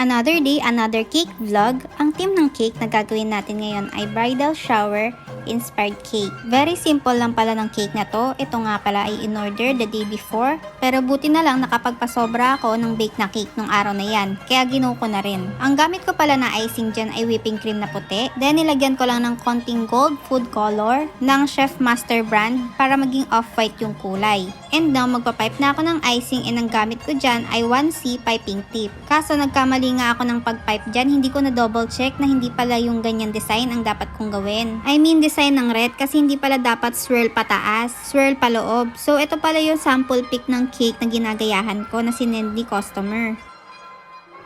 Another day, another cake vlog. Ang theme ng cake na gagawin natin ngayon ay bridal shower inspired cake. Very simple lang pala ng cake na to. Ito nga pala ay in-order the day before. Pero buti na lang nakapagpasobra ako ng bake na cake nung araw na yan. Kaya ginuo ko na rin. Ang gamit ko pala na icing dyan ay whipping cream na puti. Then nilagyan ko lang ng konting gold food color ng Chef Master brand para maging off-white yung kulay. And now magpapipe na ako ng icing and ang gamit ko dyan ay 1C piping tip. Kaso nagkamali nga ako ng pag-pipe dyan, hindi ko na double check na hindi pala yung ganyan design ang dapat kong gawin. I mean design ng red kasi hindi pala dapat swirl pataas, swirl paloob. So ito pala yung sample pic ng cake na ginagayahan ko na sinend ni customer.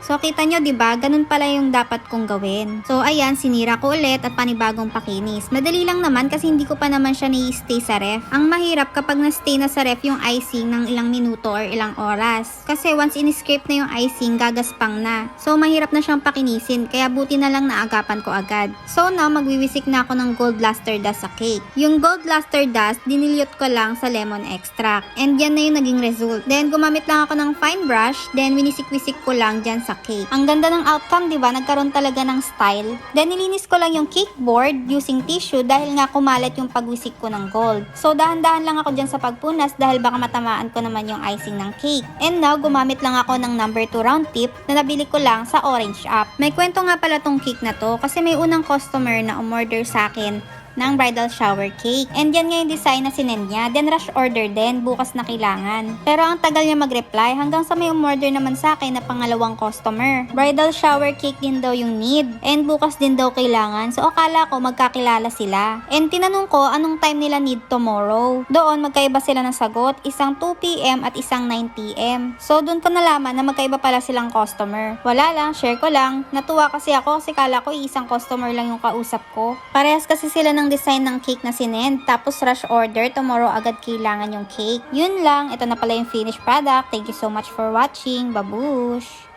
So, kita nyo, diba? Ganun pala yung dapat kong gawin. So, ayan, sinira ko ulit at panibagong pakinis. Madali lang naman kasi hindi ko pa naman siya nai-stay sa ref. Ang mahirap kapag na-stay na sa ref yung icing ng ilang minuto or ilang oras. Kasi once in-scrape na yung icing, gagaspang na. So, mahirap na siyang pakinisin. Kaya buti na lang naagapan ko agad. So, now, magwiwisik na ako ng gold luster dust sa cake. Yung gold luster dust, dinilyot ko lang sa lemon extract. And yan na yung naging result. Then, gumamit lang ako ng fine brush. Then, winisik-wisik ko lang dyan sa cake. Ang ganda ng outcome, di ba? Nagkaroon talaga ng style. Then nilinis ko lang yung cake board using tissue dahil nga kumalat yung pagwisik ko ng gold. So dahan-dahan lang ako dyan sa pagpunas dahil baka matamaan ko naman yung icing ng cake. And now, gumamit lang ako ng number 2 round tip na nabili ko lang sa Orange App. May kwento nga pala tong cake na to kasi may unang customer na umorder sa akin ng bridal shower cake. And yan nga yung design na sinend niya. Then rush order din, bukas na kailangan. Pero ang tagal niya mag-reply hanggang sa may umorder naman sa akin na pangalawang customer. Bridal shower cake din daw yung need. And bukas din daw kailangan. So akala ko magkakilala sila. And tinanong ko anong time nila need tomorrow. Doon magkaiba sila ng sagot. Isang 2 PM at isang 9 PM. So doon ko nalaman na magkaiba pala silang customer. Wala lang, share ko lang. Natuwa kasi ako kasi kala ko isang customer lang yung kausap ko. Parehas kasi sila ng design ng cake na sinend. Tapos rush order, tomorrow agad kailangan yung cake. Yun lang, ito na pala yung finished product. Thank you so much for watching. Babush!